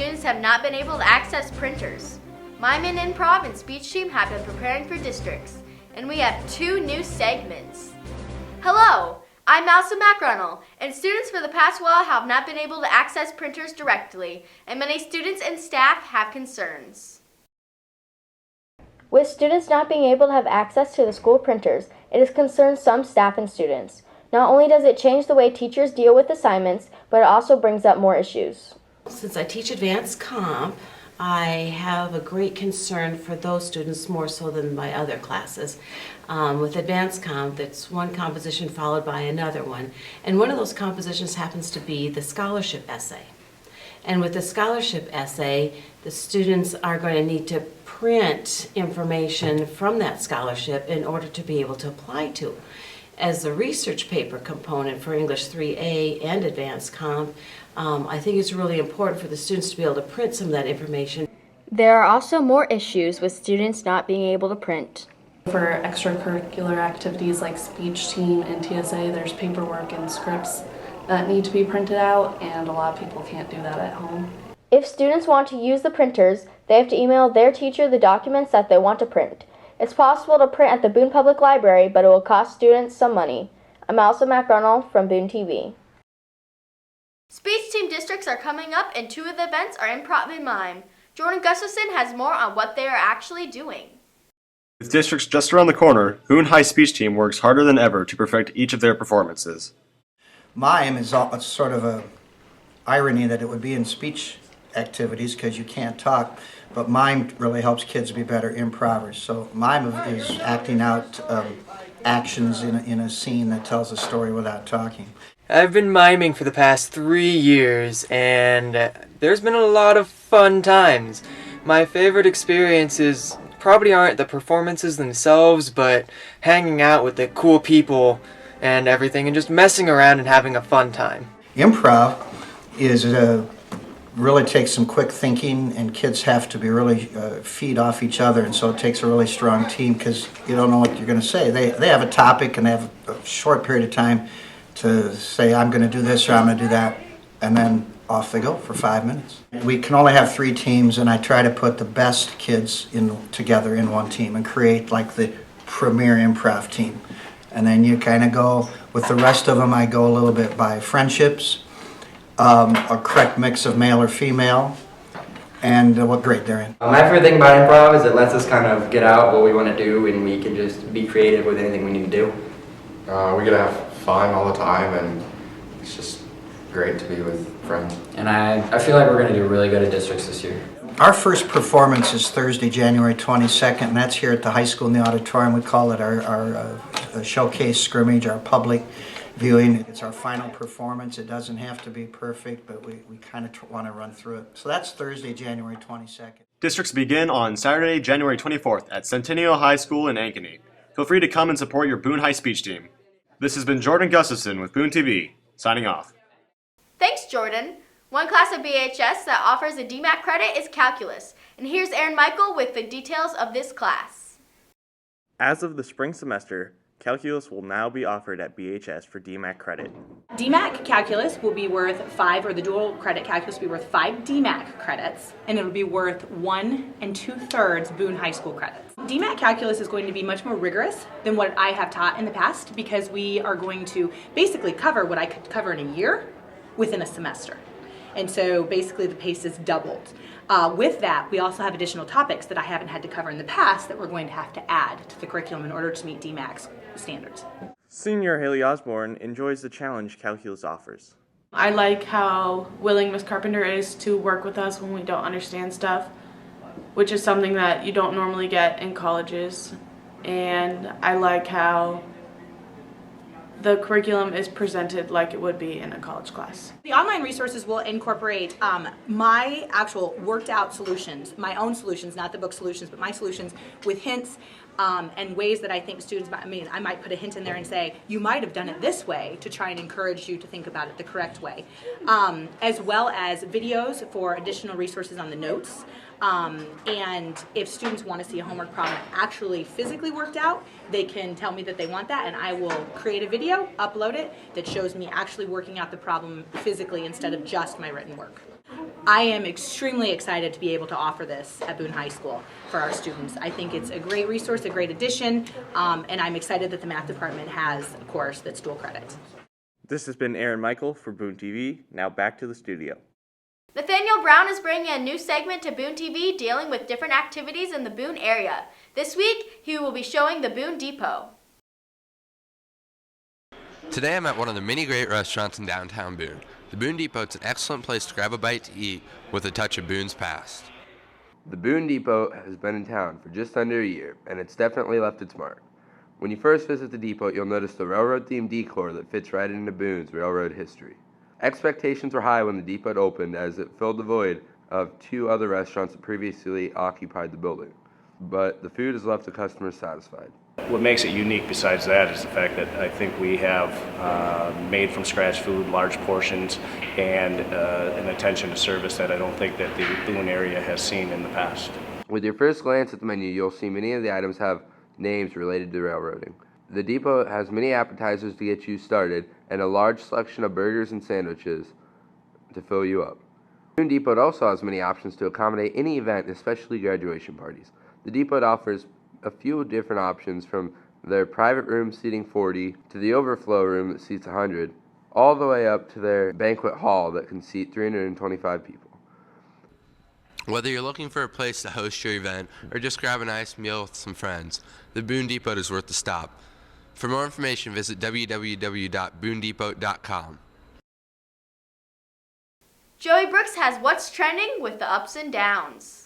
students have not been able to access printers. Mime and Improv and Speech Team have been preparing for districts, and we have 2 new segments. Hello, I'm Malsa McRunnell, and students for the past while have not been able to access printers directly, and many students and staff have concerns. With students not being able to have access to the school printers, it has concerned some staff and students. Not only does it change the way teachers deal with assignments, but it also brings up more issues. Since I teach advanced comp, I have a great concern for those students more so than my other classes. With advanced comp, it's one composition followed by another one, and one of those compositions happens to be the scholarship essay. And with the scholarship essay, the students are going to need to print information from that scholarship in order to be able to apply to. As a research paper component for English 3A and advanced comp, I think it's really important for the students to be able to print some of that information. There are also more issues with students not being able to print. For extracurricular activities like speech team and TSA, there's paperwork and scripts that need to be printed out, and a lot of people can't do that at home. If students want to use the printers, they have to email their teacher the documents that they want to print. It's possible to print at the Boone Public Library, but it will cost students some money. I'm Malsa McRunnell from Boone TV. Speech Team districts are coming up, and 2 of the events are Improv and Mime. Jordan Gustafson has more on what they are actually doing. With districts just around the corner, Boone High Speech Team works harder than ever to perfect each of their performances. Mime is sort of a irony that it would be in speech activities because you can't talk, but mime really helps kids be better improvers. So mime is acting out actions in a scene that tells a story without talking. I've been miming for the past 3 years, and there's been a lot of fun times. My favorite experiences probably aren't the performances themselves, but hanging out with the cool people and everything, and just messing around and having a fun time. Improv is really takes some quick thinking, and kids have to be really feed off each other, and so it takes a really strong team because you don't know what you're going to say. They have a topic and they have a short period of time to say, I'm going to do this or I'm going to do that, and then off they go for 5 minutes. We can only have 3 teams, and I try to put the best kids together in one team and create like the premier improv team. And then you kind of go, with the rest of them, I go a little bit by friendships, a correct mix of male or female, and what grade they're in. My favorite thing about improv is it lets us kind of get out what we want to do, and we can just be creative with anything we need to do. We get to have fun all the time, and it's just great to be with friends. And I feel like we're going to do really good at districts this year. Our first performance is Thursday, January 22nd, and that's here at the high school in the auditorium. We call it our showcase scrimmage, our public viewing. It's our final performance. It doesn't have to be perfect, but we kind of want to run through it. So that's Thursday, January 22nd. Districts begin on Saturday, January 24th at Centennial High School in Ankeny. Feel free to come and support your Boone High Speech Team. This has been Jordan Gustafson with Boone TV, signing off. Thanks, Jordan. One class of BHS that offers a DMAC credit is Calculus, and here's Aaron Michael with the details of this class. As of the spring semester, Calculus will now be offered at BHS for DMAC credit. DMAC Calculus will be worth 5, or the dual credit Calculus will be worth 5 DMAC credits, and it'll be worth 1 2/3 Boone High School credits. DMAC Calculus is going to be much more rigorous than what I have taught in the past, because we are going to basically cover what I could cover in a year within a semester. And so basically the pace is doubled. With that, we also have additional topics that I haven't had to cover in the past that we're going to have to add to the curriculum in order to meet DMAC's standards. Senior Haley Osborne enjoys the challenge Calculus offers. I like how willing Ms. Carpenter is to work with us when we don't understand stuff, which is something that you don't normally get in colleges. And I like how the curriculum is presented like it would be in a college class. The online resources will incorporate my actual worked out solutions, my own solutions, not the book solutions, but my solutions with hints and ways that I think students might, I might put a hint in there and say, you might have done it this way to try and encourage you to think about it the correct way. As well as videos for additional resources on the notes. And if students want to see a homework problem actually physically worked out, they can tell me that they want that, and I will create a video, upload it, that shows me actually working out the problem physically instead of just my written work. I am extremely excited to be able to offer this at Boone High School for our students. I think it's a great resource, a great addition, and I'm excited that the math department has a course that's dual credit. This has been Aaron Michael for Boone TV. Now back to the studio. Nathaniel Brown is bringing a new segment to Boone TV dealing with different activities in the Boone area. This week, he will be showing the Boone Depot. Today I'm at one of the many great restaurants in downtown Boone. The Boone Depot is an excellent place to grab a bite to eat with a touch of Boone's past. The Boone Depot has been in town for just under a year, and it's definitely left its mark. When you first visit the depot, you'll notice the railroad-themed decor that fits right into Boone's railroad history. Expectations were high when the depot opened, as it filled the void of two other restaurants that previously occupied the building. But the food has left the customers satisfied. What makes it unique besides that is the fact that I think we have made from scratch food, large portions, and an attention to service that I don't think that the Boone area has seen in the past. With your first glance at the menu, you'll see many of the items have names related to railroading. The depot has many appetizers to get you started and a large selection of burgers and sandwiches to fill you up. Boone Depot also has many options to accommodate any event, especially graduation parties. The depot offers a few different options, from their private room seating 40 to the overflow room that seats 100, all the way up to their banquet hall that can seat 325 people. Whether you're looking for a place to host your event or just grab a nice meal with some friends, the Boone Depot is worth the stop. For more information, visit www.boonedepot.com. Joey Brooks has what's trending with the ups and downs.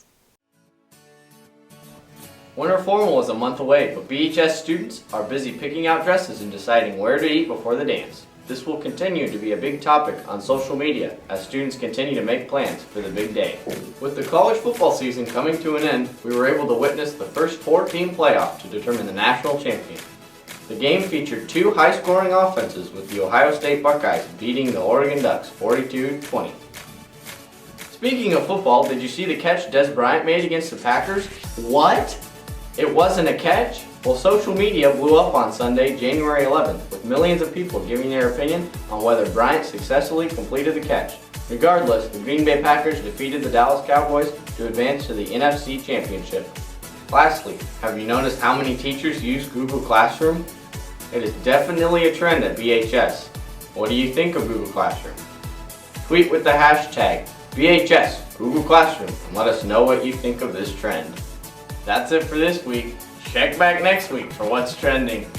Winter formal is a month away, but BHS students are busy picking out dresses and deciding where to eat before the dance. This will continue to be a big topic on social media as students continue to make plans for the big day. With the college football season coming to an end, we were able to witness the first 4-team playoff to determine the national champion. The game featured two high-scoring offenses, with the Ohio State Buckeyes beating the Oregon Ducks 42-20. Speaking of football, did you see the catch Des Bryant made against the Packers? What? It wasn't a catch? Well, social media blew up on Sunday, January 11th, with millions of people giving their opinion on whether Bryant successfully completed the catch. Regardless, the Green Bay Packers defeated the Dallas Cowboys to advance to the NFC Championship. Lastly, have you noticed how many teachers use Google Classroom? It is definitely a trend at BHS. What do you think of Google Classroom? Tweet with the hashtag BHS Google Classroom and let us know what you think of this trend. That's it for this week. Check back next week for what's trending.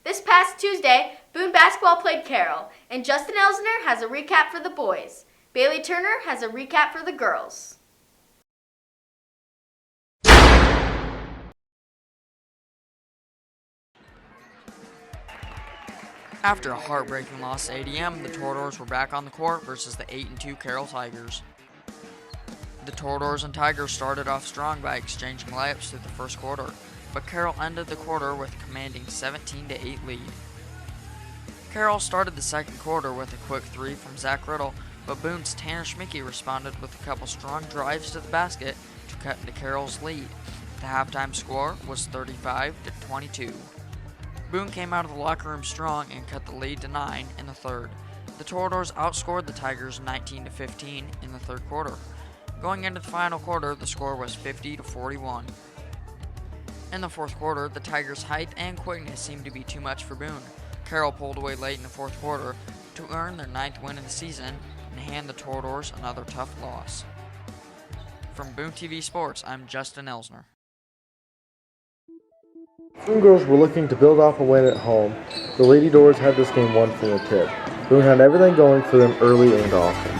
This past Tuesday, Boone basketball played Carroll, and Justin Elsner has a recap for the boys. Bailey Turner has a recap for the girls. After a heartbreaking loss to ADM, the Toradors were back on the court versus the 8-2 Carroll Tigers. The Toradors and Tigers started off strong by exchanging layups through the first quarter, but Carroll ended the quarter with a commanding 17-8 lead. Carroll started the second quarter with a quick three from Zach Riddle, but Boone's Tanner Schmickey responded with a couple strong drives to the basket to cut into Carroll's lead. The halftime score was 35-22. Boone came out of the locker room strong and cut the lead to 9 in the third. The Toradors outscored the Tigers 19-15 in the third quarter. Going into the final quarter, the score was 50-41. In the fourth quarter, the Tigers' height and quickness seemed to be too much for Boone. Carroll pulled away late in the fourth quarter to earn their 9th win of the season and hand the Toradors another tough loss. From Boone TV Sports, I'm Justin Elsner. Boone girls were looking to build off a win at home. The Lady Doors had this game won from the tip. Boone had everything going for them early and often.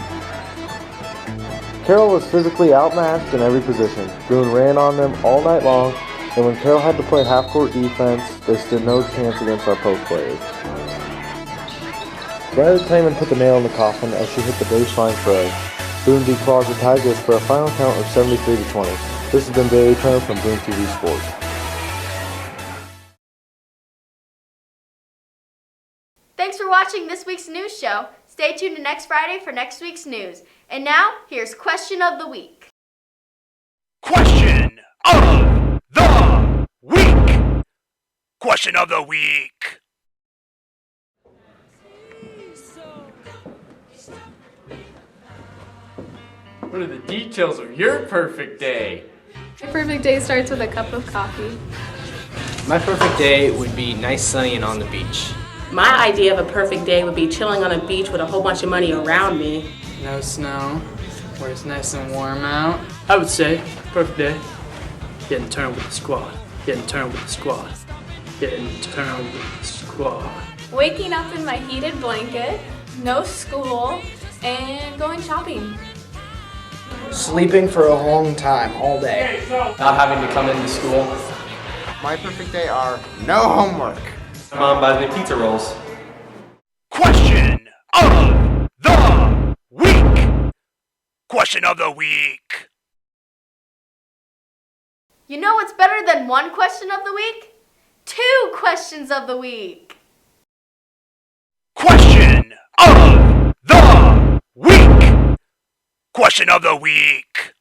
Carroll was physically outmatched in every position. Boone ran on them all night long, and when Carroll had to play half-court defense, they stood no chance against our post players. Riley Clayman put the nail in the coffin as she hit the baseline throw. Boone declawed the Tigers for a final count of 73-20. This has been Bailey Turner from Boone TV Sports. Thanks for watching this week's news show. Stay tuned to next Friday for next week's news. And now, here's Question of the Week. Question of the Week! Question of the Week! What are the details of your perfect day? My perfect day starts with a cup of coffee. My perfect day would be nice, sunny, and on the beach. My idea of a perfect day would be chilling on a beach with a whole bunch of money around me. No snow, where it's nice and warm out. I would say, perfect day, getting turned with the squad. Getting turned with the squad. Getting turned with the squad. Waking up in my heated blanket, no school, and going shopping. Sleeping for a long time, all day. Not having to come into school. My perfect day are no homework. Mom buys me pizza rolls. Question of the week. Question of the week. You know what's better than one question of the week? 2 questions of the week. Question of the week. Question of the week.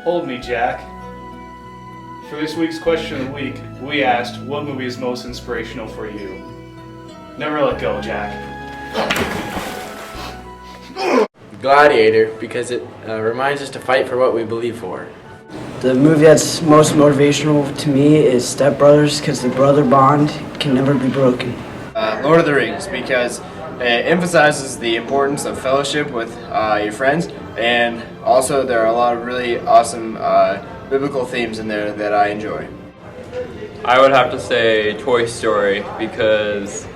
Hold me, Jack. For this week's question of the week, we asked, what movie is most inspirational for you? Never let go, Jack. Gladiator, because it reminds us to fight for what we believe for. The movie that's most motivational to me is Step Brothers, because the brother bond can never be broken. Lord of the Rings, because it emphasizes the importance of fellowship with your friends, and also there are a lot of really awesome biblical themes in there that I enjoy. I would have to say Toy Story, because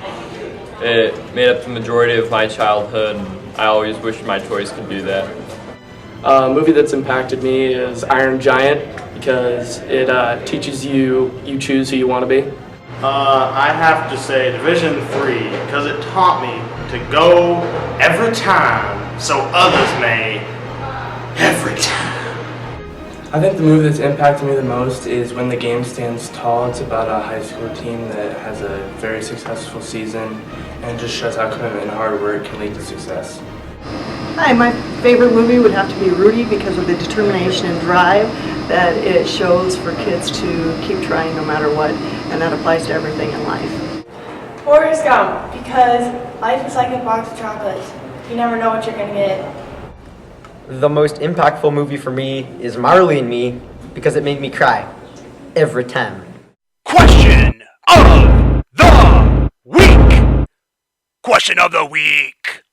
it made up the majority of my childhood. I always wished my toys could do that. A movie that's impacted me is Iron Giant, because it teaches you choose who you want to be. I have to say Division 3, because it taught me to go every time so others may every time. I think the movie that's impacted me the most is When the Game Stands Tall. It's about a high school team that has a very successful season and just shows how commitment and hard work can lead to success. Hi, my favorite movie would have to be Rudy because of the determination and drive that it shows for kids to keep trying no matter what, and that applies to everything in life. Forrest Gump, because life is like a box of chocolates. You never know what you're going to get. The most impactful movie for me is Marley and Me, because it made me cry every time. Question of the week. Question of the week.